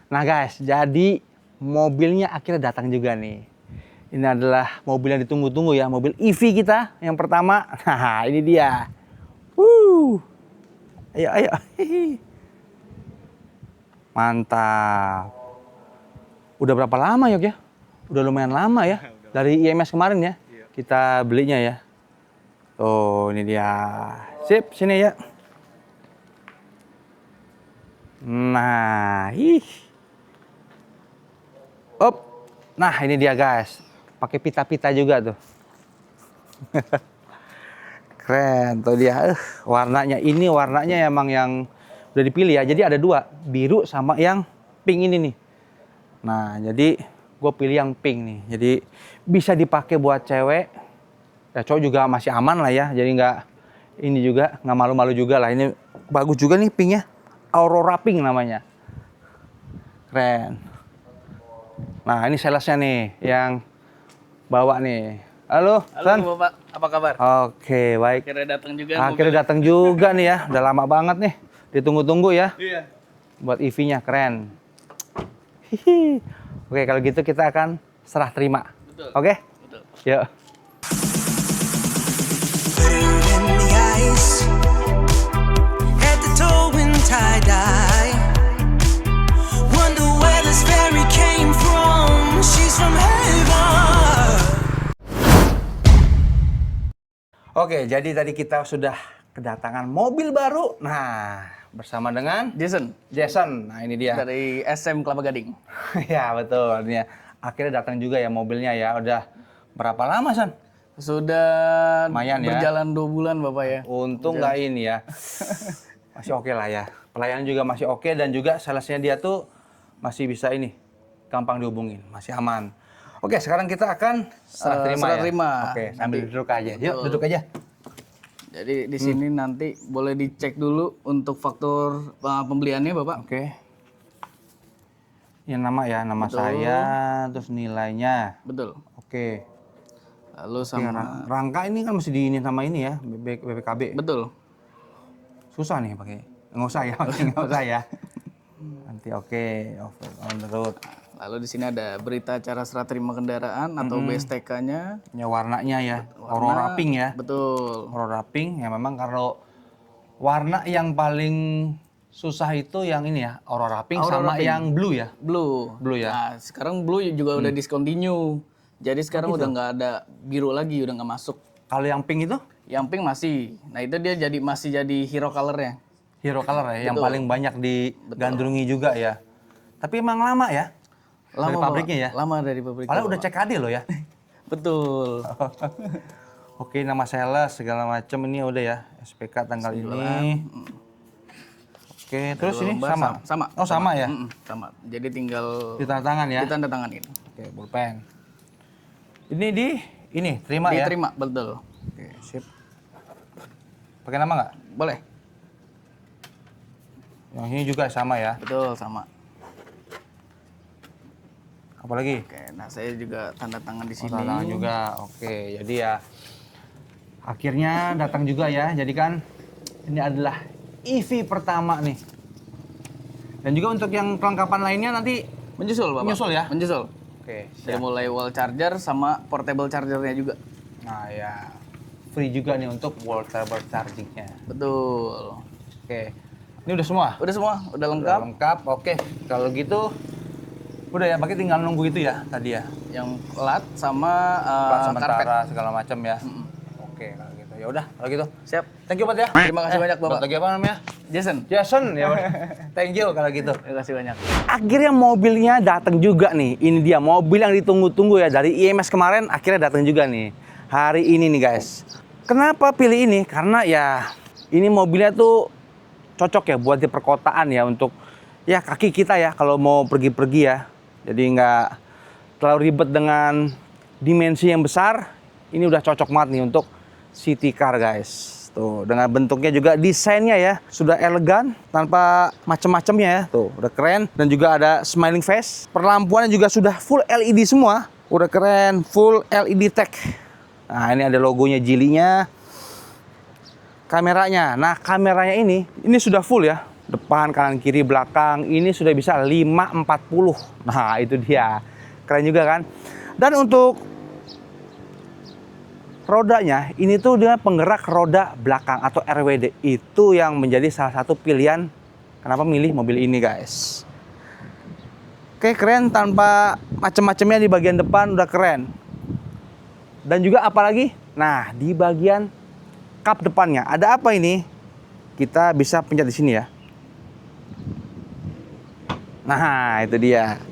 Nah guys, jadi mobilnya akhirnya datang juga nih. Ini adalah mobil yang ditunggu-tunggu ya, mobil EV kita yang pertama. Nah, ini dia. Ayo, ayo. Mantap. Udah berapa lama Yok ya? Udah lumayan lama ya. Dari IMS kemarin ya. Kita belinya ya. Tuh, ini dia. Sip, sini ya. Nah, Op. Nah, ini dia guys. Pakai pita-pita juga tuh. Keren tuh dia. Warnanya ini warnanya emang yang udah dipilih ya. Jadi ada dua, biru sama yang pink ini nih. Nah, jadi gue pilih yang pink nih. Jadi bisa dipakai buat cewek. Ya cowok juga masih aman lah ya. Jadi nggak ini juga nggak malu-malu juga lah. Ini bagus juga nih pinknya. Aurora Pink namanya. Keren. Nah, ini salesnya nih yang bawa nih. Halo, San. Halo Bapak, apa kabar? Oke, baik. Akhirnya datang juga. Akhirnya datang juga nih ya. Udah lama banget nih. Ditunggu-tunggu ya. Iya. Buat EV-nya keren. Hihi. Oke, kalau gitu kita akan serah terima. Betul. Oke? Betul. Yuk. Oke, jadi tadi kita sudah kedatangan mobil baru. Nah, bersama dengan Jason Jason. Nah, ini dia. dari SM Kelapa Gading. Ya, betul. Ini ya. Akhirnya datang juga ya mobilnya ya. Udah berapa lama, San? Sudah Lumayan ya. berjalan 2 bulan Bapak ya. Untung nggak ini ya. Masih oke lah ya. Pelayanan juga masih oke dan juga salesnya dia tuh masih bisa ini. Gampang dihubungin, masih aman. Oke, sekarang kita akan serah terima serah ya. terima. Oke, sambil Nanti. duduk aja. Yuk, Betul. duduk aja. Jadi di sini nanti boleh dicek dulu untuk faktur pembeliannya Bapak. Oke. Ini nama ya, nama Betul. saya, terus nilainya. Betul. Oke. Lalu Oke, sama rangka ini kan mesti di ini sama ini ya, BPKB. betul. Susah nih pakai. Nggak usah ya, pakai nggak usah ya. Nanti oke, on the road. Lalu di sini ada berita acara serah terima kendaraan atau BSTK-nya. Ya warnanya ya, Warna, Aurora Pink ya. Betul. Aurora Pink ya memang kalau warna yang paling susah itu yang ini ya, Aurora Pink Aurora sama Pink. yang blue ya. Blue. Blue ya. Nah, sekarang blue juga udah discontinue. Jadi sekarang udah nggak ada biru lagi, udah nggak masuk. Kalau yang pink itu Yang pink masih. Nah itu dia masih jadi hero colornya. hero color ya, yang Betul. paling banyak digandrungi juga ya. Tapi emang lama ya? Dari Lama pabriknya ya? Lama dari pabriknya. Padahal udah Bapak. cek KD loh ya. Betul. Oke, nama sales segala macam ini udah ya. SPK tanggal ini. Oke, terus ini Lembar sama? Sama. Oh, sama ya? Sama. Jadi tinggal Ditanda tangan ya? ditanda tanganin. Oke, pulpen. Ini terima ya? Diterima, betul. Oke, sip. Pakai nama nggak? Boleh. Yang ini juga sama ya? Betul, sama. Apalagi? Oke, nah saya juga tanda tangan di sini. Tanda tangan juga. Oke, jadi ya akhirnya datang juga ya. Jadi kan ini adalah EV pertama nih. Dan juga untuk yang kelengkapan lainnya nanti Menyusul, Bapak. Menyusul ya? Menyusul. oke, Dari siap. mulai wall charger sama portable chargernya juga. Nah, ya free juga nih untuk portable chargingnya. Betul. Oke. Ini udah semua? Udah semua, udah Udah lengkap. lengkap. Oke. Kalau gitu udah ya, pakai tinggal nunggu itu ya tadi ya. Yang plat sama Plat karpet. sementara segala macam ya. Oke, kalau gitu. Ya udah, kalau gitu. Siap. Thank you, Pak ya. Terima kasih banyak, Bapak. Buat lagi apa namanya? Jason. Jason ya. Pak. Thank you kalau gitu. Terima kasih banyak. Akhirnya mobilnya datang juga nih. Ini dia mobil yang ditunggu-tunggu ya dari IMS kemarin, akhirnya datang juga nih. Hari ini nih, guys. Kenapa pilih ini? Karena ya ini mobilnya tuh cocok ya buat di perkotaan ya, untuk ya kaki kita ya kalau mau pergi-pergi ya. Jadi nggak terlalu ribet dengan dimensi yang besar. Ini udah cocok banget nih untuk city car, guys. Tuh, dengan bentuknya juga, desainnya ya sudah elegan tanpa macam-macamnya ya. Tuh, udah keren dan juga ada smiling face. Perlampuannya juga sudah full LED semua. Udah keren, full LED tech. Nah, ini ada logonya Geely-nya. Kameranya. Nah, kameranya ini sudah full ya. depan, kanan, kiri, belakang. Ini sudah bisa 540. Nah, itu dia. Keren juga kan? Dan untuk rodanya, ini tuh dengan penggerak roda belakang atau RWD. Itu yang menjadi salah satu pilihan kenapa milih mobil ini, guys. Oke, keren tanpa macam-macamnya di bagian depan udah keren. Dan juga apalagi? Nah, di bagian kap depannya ada apa ini? Kita bisa pencet di sini ya. Nah, itu dia.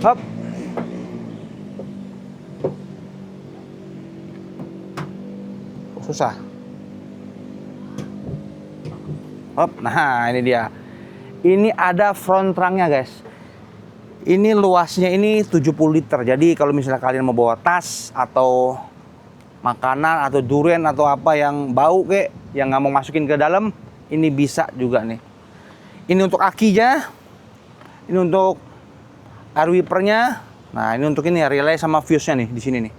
Hop. Susah. Hop, nah ini dia. Ini ada front trunk-nya, guys. Ini luasnya ini 70 liter. Jadi kalau misalnya kalian mau bawa tas atau makanan atau durian atau apa yang bau kek, yang nggak mau masukin ke dalam, ini bisa juga nih. Ini untuk akinya, ini untuk air wipernya. Nah, ini untuk ini ya, relay sama fuse-nya nih di sini nih.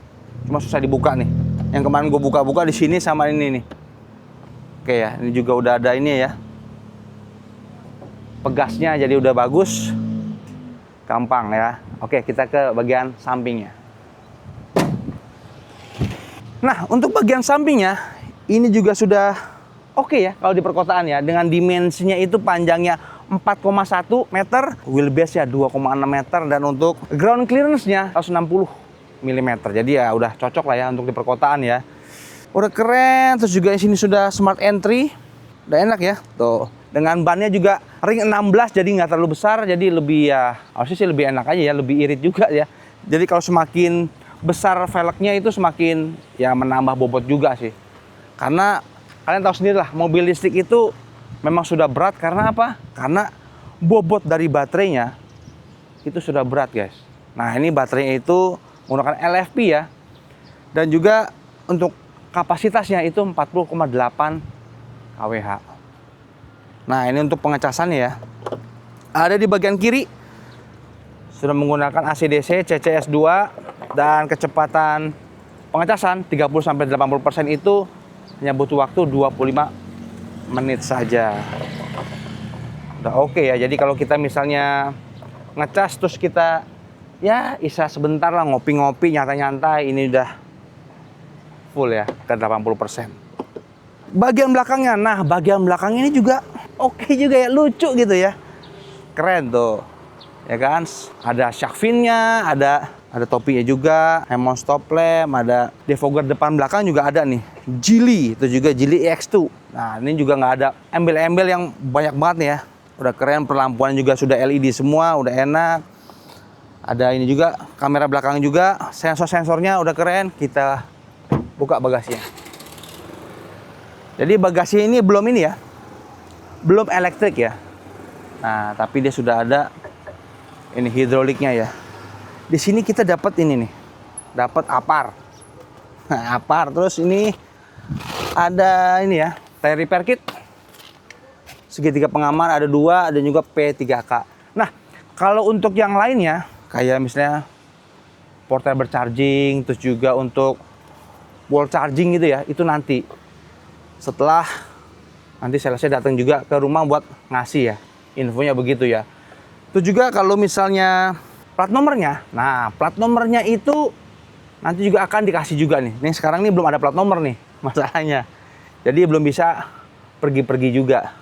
Cuma susah dibuka nih. Yang kemarin gue buka-buka di sini sama ini nih. Oke ya, ini juga udah ada ini ya. Pegasnya jadi udah bagus. Gampang ya. Oke, kita ke bagian sampingnya. Nah, untuk bagian sampingnya ini juga sudah oke ya kalau di perkotaan ya. Dengan dimensinya itu panjangnya 4,1 meter, wheelbase ya 2,6 meter, dan untuk ground clearance-nya 160 mm. Jadi ya udah cocok lah ya untuk di perkotaan ya. Udah keren. Terus juga di sini sudah smart entry. Udah enak ya. Tuh. Dengan bannya juga ring 16, jadi nggak terlalu besar, jadi lebih ya harusnya sih lebih enak aja ya, lebih irit juga ya. Jadi kalau semakin besar velgnya itu semakin ya menambah bobot juga sih. Karena kalian tahu sendiri lah, mobil listrik itu memang sudah berat. Karena apa? Karena bobot dari baterainya itu sudah berat, guys. Nah, ini baterainya itu menggunakan LFP ya. Dan juga untuk kapasitasnya itu 40,8 kWh. Nah, ini untuk pengecasannya ya. Ada di bagian kiri. Sudah menggunakan AC/DC CCS2 dan kecepatan pengecasan 30-80% itu hanya butuh waktu 25 menit saja. Udah oke ya. Jadi kalau kita misalnya ngecas terus kita ya isa sebentar lah ngopi-ngopi, nyantai-nyantai, ini udah full ya ke 80%. Bagian belakangnya, nah bagian belakang ini juga oke juga ya, lucu gitu ya. Keren tuh. Ya kan? Ada shark fin-nya, ada topinya juga, Hemon stop lamp, ada defogger depan belakang juga ada nih. Geely, itu juga Geely EX2. Nah, ini juga nggak ada embel-embel yang banyak banget nih ya. Udah keren, perlampuan juga sudah LED semua, udah enak. Ada ini juga, kamera belakang juga, sensor-sensornya udah keren. Kita buka bagasinya. Jadi bagasi ini belum ini ya, belum elektrik ya. Nah, tapi dia sudah ada ini hidroliknya ya. Di sini kita dapat ini nih, dapat apar. Nah, apar. Terus ini ada ini ya, tire repair kit, segitiga pengaman ada 2, dan juga P3K. Nah, kalau untuk yang lainnya, kayak misalnya portable charging, terus juga untuk wall charging gitu ya, itu nanti setelah nanti salesnya datang juga ke rumah buat ngasih ya, infonya begitu ya. Itu juga kalau misalnya plat nomornya, nah plat nomornya itu nanti juga akan dikasih juga nih. Nih sekarang nih belum ada plat nomor nih masalahnya, jadi belum bisa pergi-pergi juga.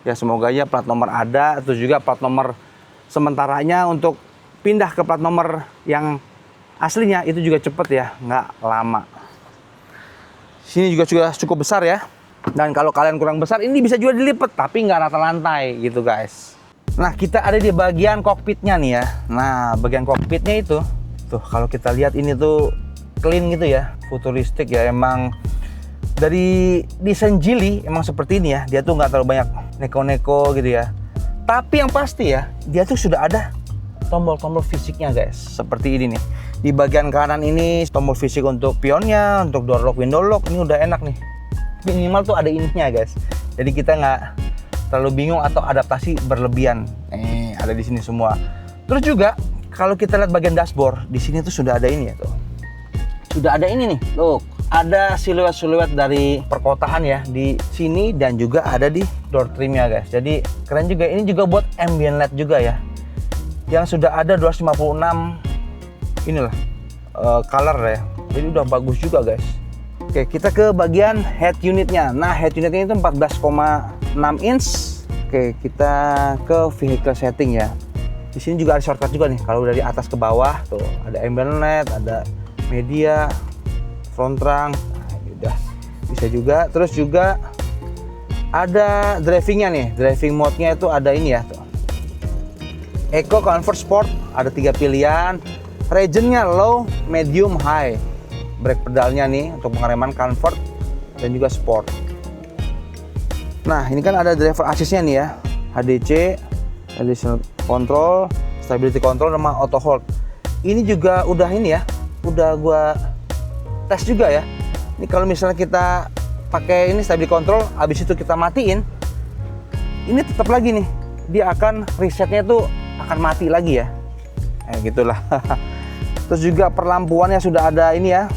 Ya semoga aja plat nomor ada, terus juga plat nomor sementaranya untuk pindah ke plat nomor yang aslinya itu juga cepet ya, nggak lama. Sini juga cukup besar ya. Dan kalau kalian kurang besar, ini bisa juga dilipat, tapi nggak rata lantai gitu guys. Nah, kita ada di bagian kokpitnya nih ya. Nah, bagian kokpitnya itu, tuh kalau kita lihat ini tuh clean gitu ya, futuristik ya. Emang dari desain Geely emang seperti ini ya. Dia tuh nggak terlalu banyak neko-neko gitu ya. Tapi yang pasti ya, dia tuh sudah ada tombol-tombol fisiknya guys. Seperti ini nih. Di bagian kanan ini tombol fisik untuk pionnya, untuk door lock, window lock. Ini udah enak nih. Minimal tuh ada ininya guys. Jadi kita nggak terlalu bingung atau adaptasi berlebihan. Ada di sini semua. Terus juga kalau kita lihat bagian dashboard, di sini tuh sudah ada ini ya tuh. Sudah ada ini nih. Loh, ada siluet-siluet dari perkotaan ya di sini, dan juga ada di door trimnya guys. Jadi keren juga. Ini juga buat ambient light juga ya. Yang sudah ada 256 inilah color ya. Jadi udah bagus juga guys. Oke, kita ke bagian head unitnya. Nah, head unitnya itu 14,6 inch. Oke, kita ke vehicle setting ya. Di sini juga ada shortcut juga nih. Kalau dari atas ke bawah tuh ada ambient light, ada media, front trunk. Nah, udah bisa juga. Terus juga ada drivingnya nih. Driving mode-nya itu ada ini ya tuh. Eco, Comfort, Sport. Ada 3 pilihan. Region-nya low, medium, high. Brake pedalnya nih untuk pengereman comfort dan juga sport. Nah, ini kan ada driver assist-nya nih ya. HDC, additional control, stability control sama auto hold. Ini juga udah ini ya. Udah gua tes juga ya. Ini kalau misalnya kita pakai ini stability control, habis itu kita matiin, ini tetap lagi nih. Dia akan resetnya tuh akan mati lagi ya. Gitulah. Terus juga perlampuannya sudah ada ini ya.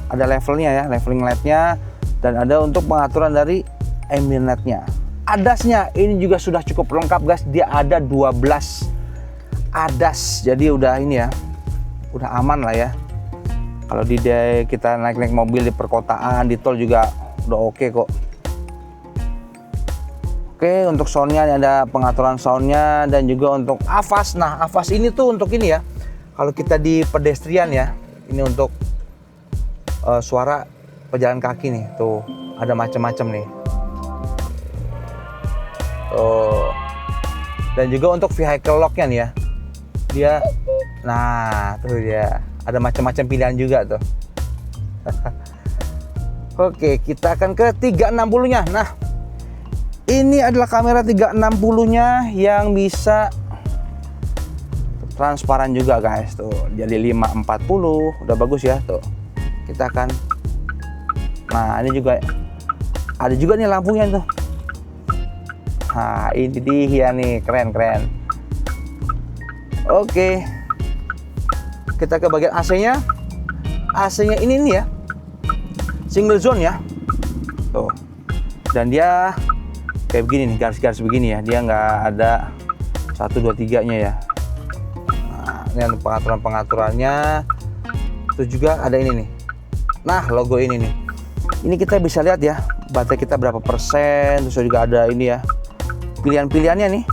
Ada levelnya ya, leveling light-nya, dan ada untuk pengaturan dari ambient light-nya. ADAS-nya ini juga sudah cukup lengkap guys. Dia ada 12 ADAS. Jadi udah ini ya. Udah aman lah ya. Kalau kita naik-naik mobil di perkotaan, di tol juga udah oke kok. Oke, untuk soundnya ada pengaturan soundnya dan juga untuk AVAS. Nah, AVAS ini tuh untuk ini ya. Kalau kita di pedestrian ya, ini untuk suara pejalan kaki nih. Tuh, ada macam-macam nih. Tuh. Dan juga untuk vehicle lock-nya nih ya. Dia, nah tuh dia. Ada macam-macam pilihan juga tuh. Oke, kita akan ke 360-nya. Nah, ini adalah kamera 360-nya yang bisa transparan juga guys tuh. Jadi 540 udah bagus ya tuh. Kita akan, nah ini juga ada juga nih lampunya tuh. Nah ini dia nih, keren. Oke, kita ke bagian AC-nya. AC-nya ini nih ya, single zone ya tuh. Dan dia kayak begini nih, garis-garis begini ya. Dia nggak ada 1, 2, 3 nya ya. Nah, ini pengaturannya. Terus juga ada ini nih. Nah, logo ini nih. Ini kita bisa lihat ya, baterai kita berapa persen. Terus juga ada ini ya, pilihan-pilihannya nih.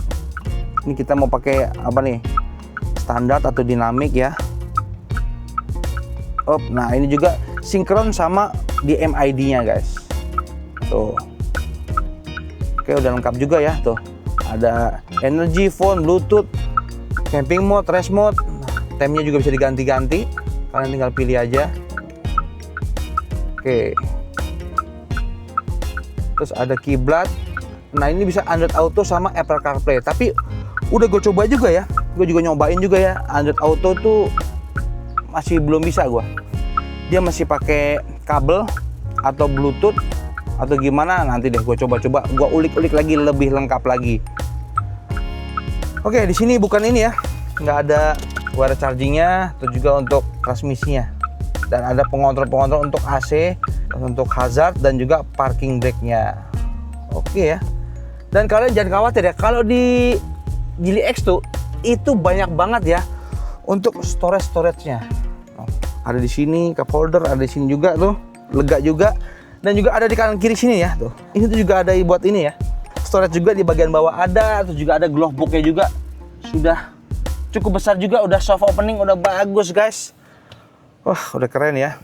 Ini kita mau pakai apa nih? Standar atau dinamik ya. Nah ini juga sinkron sama di MID-nya guys. Tuh. Oke, udah lengkap juga ya tuh. Ada energy, phone, bluetooth, camping mode, race mode. Temnya juga bisa diganti-ganti. Kalian tinggal pilih aja. Oke. Terus ada kiblat. Nah ini bisa Android Auto sama Apple CarPlay. Tapi udah gue coba juga ya. Gue juga nyobain juga ya. Android Auto tuh masih belum bisa gue. Dia masih pakai kabel atau Bluetooth atau gimana, nanti deh gue coba-coba, gue ulik-ulik lagi lebih lengkap lagi. Oke, di sini bukan ini ya, nggak ada wire chargingnya, terus juga untuk transmisinya, dan ada pengontrol-pengontrol untuk AC, untuk hazard dan juga parking brake-nya. Oke ya. Dan kalian jangan khawatir ya, kalau di Geely X tuh itu banyak banget ya untuk storage-nya. Ada di sini cup holder, ada di sini juga tuh, lega juga. Dan juga ada di kanan kiri sini ya tuh. Ini tuh juga ada buat ini ya. Storage juga di bagian bawah ada, terus juga ada glove box-nya juga. Sudah cukup besar juga, udah soft opening, udah bagus guys. Wah, udah keren ya.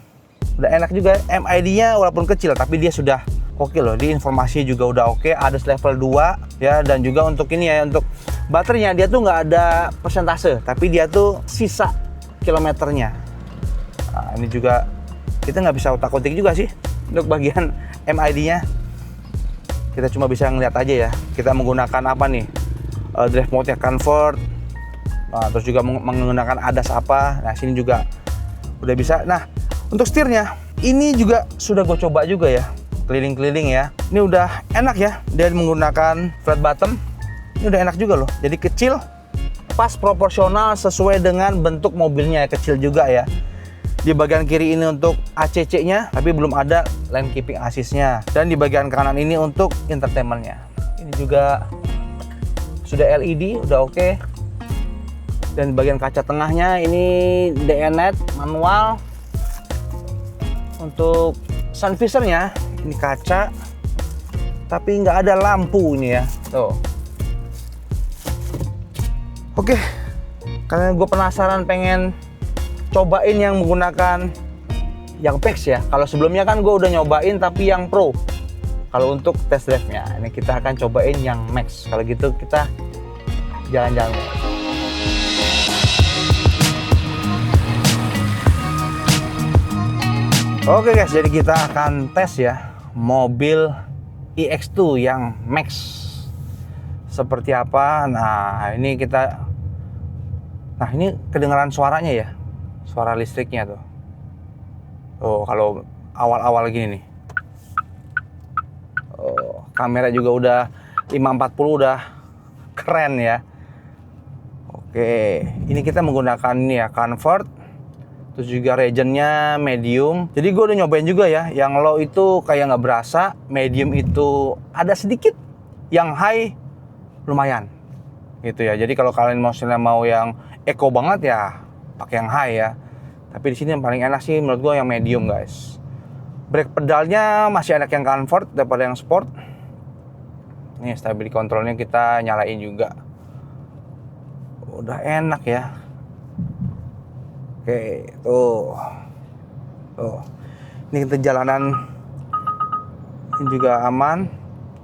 Udah enak juga. MID-nya walaupun kecil tapi dia sudah oke loh. Di informasinya juga udah oke. Ada level 2 ya, dan juga untuk ini ya, untuk baterainya dia tuh nggak ada persentase, tapi dia tuh sisa kilometernya. Nah, ini juga kita nggak bisa otak-otik juga sih untuk bagian MID-nya. Kita cuma bisa ngeliat aja ya. Kita menggunakan apa nih? Drive mode-nya comfort. Nah, terus juga menggunakan ADAS apa. Nah, sini juga udah bisa. Nah, untuk setirnya ini juga sudah gue coba juga ya. Keliling-keliling ya. Ini udah enak ya. Dia menggunakan flat bottom. Ini udah enak juga loh. Jadi kecil, pas proporsional sesuai dengan bentuk mobilnya, kecil juga ya. Di bagian kiri ini untuk ACC-nya, tapi belum ada lane keeping assist-nya. Dan di bagian kanan ini untuk entertainment-nya. Ini juga sudah LED, udah oke. Dan bagian kaca tengahnya ini DNet manual. Untuk sun visornya ini kaca, tapi nggak ada lampu ini ya. Tuh. Oke, karena gue penasaran pengen cobain yang menggunakan yang Max ya. Kalau sebelumnya kan gue udah nyobain tapi yang Pro. Kalau untuk test drive-nya, ini kita akan cobain yang Max. Kalau gitu kita jalan-jalan. Oke guys, jadi kita akan tes ya mobil iX2 yang Max seperti apa. Nah ini kedengaran suaranya ya, suara listriknya tuh. Oh, kalau awal-awal gini nih. Oh, kamera juga udah 540, udah keren ya. Oke, ini kita menggunakan ini ya, convert. Terus juga regionnya medium. Jadi gue udah nyobain juga ya. Yang low itu kayak nggak berasa, medium itu ada sedikit, yang high lumayan. Gitu ya. Jadi kalau kalian mau yang eco banget ya pakai yang high ya. Tapi di sini yang paling enak sih menurut gue yang medium guys. Brake pedalnya masih enak yang comfort daripada yang sport. Nih stability controlnya kita nyalain juga. Udah enak ya. Oke, tuh. Ini kita jalanan ini juga aman.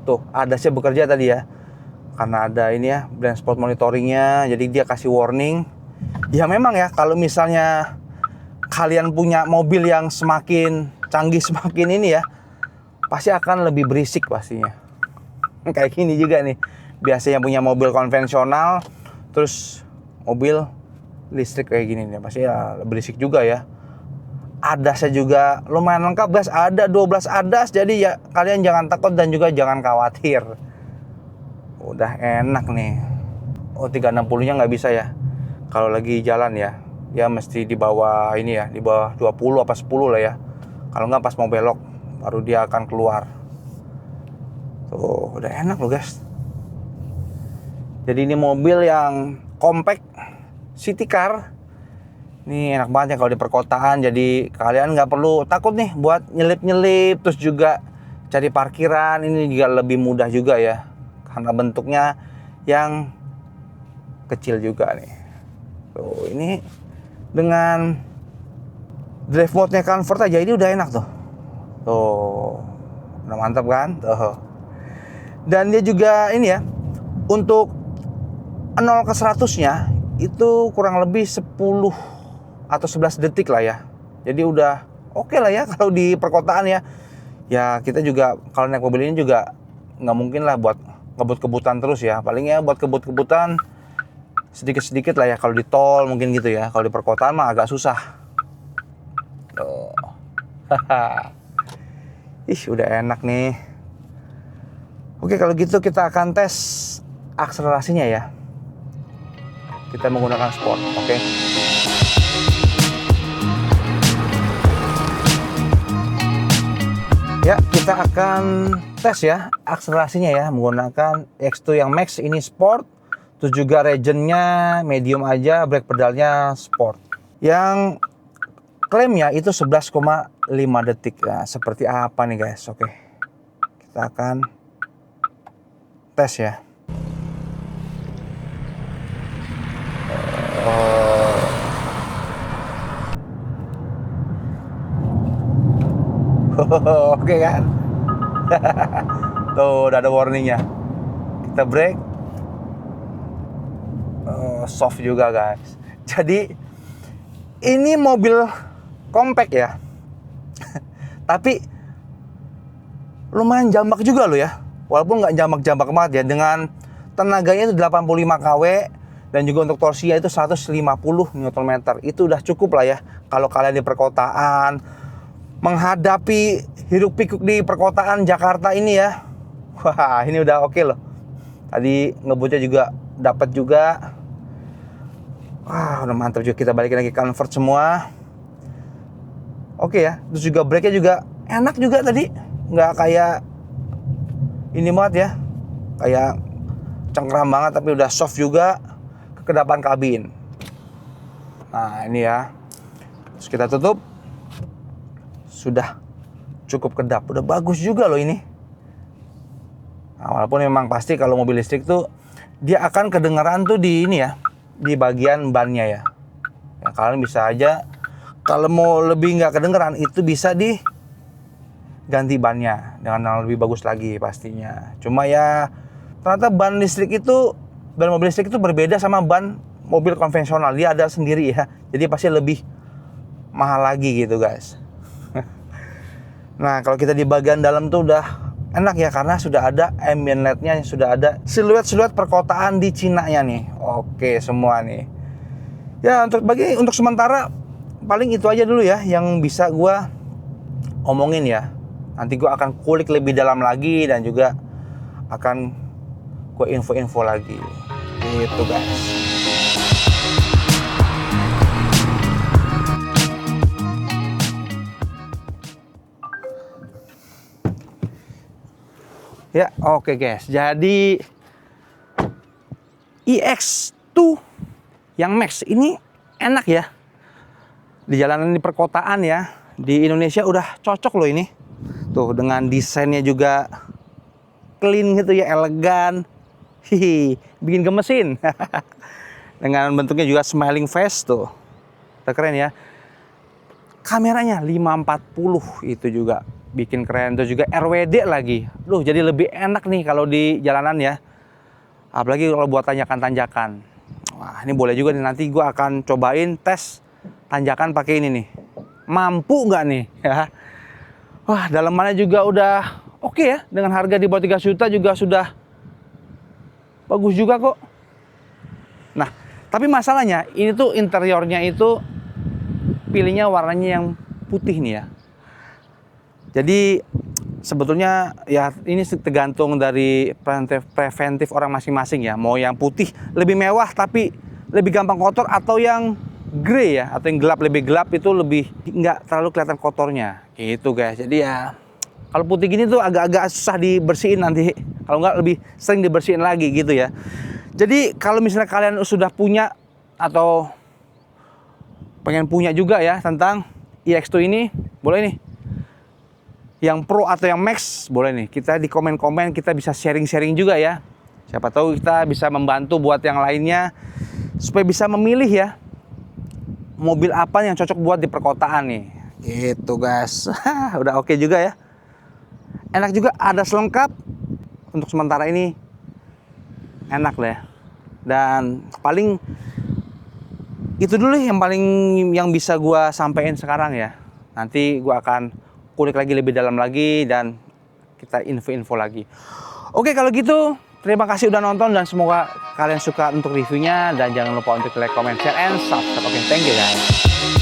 Tuh, ADAS-nya bekerja tadi ya. Karena ada ini ya, blind spot monitoringnya. Jadi dia kasih warning. Ya memang ya, kalau misalnya kalian punya mobil yang semakin canggih, semakin ini ya, pasti akan lebih berisik pastinya. Kayak gini juga nih. Biasanya punya mobil konvensional, terus mobil listrik kayak gini nih, pasti ya berisik juga ya. ADAS-nya juga lumayan lengkap guys, ada 12 ADAS, jadi ya kalian jangan takut dan juga jangan khawatir. Udah enak nih. Oh 360-nya nggak bisa ya kalau lagi jalan ya, ya mesti di bawah ini ya, di bawah 20 apa 10 lah ya. Kalau nggak pas mau belok baru dia akan keluar. Tuh udah enak loh guys. Jadi ini mobil yang compact, city car. Ini enak banget ya kalau di perkotaan. Jadi kalian nggak perlu takut nih buat nyelip-nyelip. Terus juga cari parkiran. Ini juga lebih mudah juga ya. Karena bentuknya yang kecil juga nih. Tuh ini dengan drive mode-nya comfort aja ini udah enak tuh. Tuh udah mantap kan? Tuh. Dan dia juga ini ya, untuk 0 ke 100-nya itu kurang lebih 10 atau 11 detik lah ya. Jadi udah oke lah ya kalau di perkotaan ya. Ya kita juga kalau naik mobil ini juga nggak mungkin lah buat kebut-kebutan terus ya. Paling ya buat kebut-kebutan sedikit-sedikit lah ya kalau di tol mungkin gitu ya. Kalau di perkotaan mah agak susah. Tuh. Ih udah enak nih. Oke kalau gitu kita akan tes akselerasinya ya. Kita menggunakan sport, oke? Ya, kita akan tes ya akselerasinya ya menggunakan X2 yang Max ini sport. Terus juga regionnya medium aja, brake pedalnya sport. Yang klaimnya itu 11,5 detik. Nah, seperti apa nih guys? Oke. Kita akan tes ya. Oke kan? Tuh udah ada warningnya. Kita brake. Soft juga guys. Jadi ini mobil compact ya. Tapi lumayan jambak juga loh ya. Walaupun nggak jambak-jambak banget ya. Dengan tenaganya itu 85 kW. Dan juga untuk torsinya itu 150 Nm. Itu udah cukup lah ya. Kalau kalian di perkotaan menghadapi hiruk pikuk di perkotaan Jakarta ini ya. Wah ini udah oke loh. Tadi ngebutnya juga dapat juga. Wah udah mantap juga. Kita balikin lagi convert semua. Oke ya. Terus juga brake-nya juga enak juga tadi. Nggak kayak ini banget ya. kayak cengkram banget tapi udah soft juga. Kekedapan kabin. Nah ini ya. Terus kita tutup. Sudah cukup kedap. Udah bagus juga loh ini. Nah, walaupun memang pasti kalau mobil listrik tuh dia akan kedengeran tuh di ini ya, di bagian bannya ya. Ya kalian bisa aja kalau mau lebih nggak kedengeran itu bisa diganti bannya dengan yang lebih bagus lagi pastinya. Cuma ya ternyata ban mobil listrik itu berbeda sama ban mobil konvensional. Dia ada sendiri ya. Jadi pasti lebih mahal lagi gitu guys. Nah kalau kita di bagian dalam tuh udah enak ya karena sudah ada ambient light-nya, sudah ada siluet-siluet perkotaan di Cina-nya nih. Oke semua nih. Ya untuk sementara paling itu aja dulu ya yang bisa gua omongin ya. Nanti gua akan kulik lebih dalam lagi dan juga akan gua info-info lagi. Gitu guys. Ya, oke guys. Jadi iX2 yang Max ini enak ya. Di jalanan di perkotaan ya. Di Indonesia udah cocok loh ini. Tuh dengan desainnya juga clean gitu ya, elegan. Hihi, bikin gemesin. Dengan bentuknya juga smiling face tuh. Keren ya. Kameranya 540 itu juga bikin keren. Terus juga RWD lagi. Duh, jadi lebih enak nih kalau di jalanan ya. Apalagi kalau buat tanjakan-tanjakan. Wah, ini boleh juga nih. Nanti gue akan cobain tes tanjakan pakai ini nih. Mampu nggak nih? Ya. Wah, dalamannya juga udah oke ya. Dengan harga di bawah 3 juta juga sudah bagus juga kok. Nah, tapi masalahnya ini tuh interiornya itu pilihnya warnanya yang putih nih ya. Jadi sebetulnya ya ini tergantung dari preventif orang masing-masing ya. Mau yang putih lebih mewah tapi lebih gampang kotor, atau yang grey ya, atau yang gelap lebih gelap itu lebih nggak terlalu kelihatan kotornya. Gitu guys. Jadi ya kalau putih gini tuh agak-agak susah dibersihin nanti. Kalau nggak lebih sering dibersihin lagi gitu ya. Jadi kalau misalnya kalian sudah punya atau pengen punya juga ya tentang iX2 ini, boleh nih. Yang Pro atau yang Max boleh nih. Kita di komen-komen kita bisa sharing-sharing juga ya. Siapa tahu kita bisa membantu buat yang lainnya supaya bisa memilih ya mobil apa yang cocok buat di perkotaan nih. Gitu guys. Udah oke juga ya. Enak juga, ada selengkap. Untuk sementara ini enak lah ya. Dan paling itu dulu yang bisa gua sampaikan sekarang ya. Nanti gua akan kulik lagi lebih dalam lagi dan kita info-info lagi. Oke kalau gitu, terima kasih udah nonton dan semoga kalian suka untuk reviewnya, dan jangan lupa untuk like, comment, share, and subscribe. Oke, thank you guys.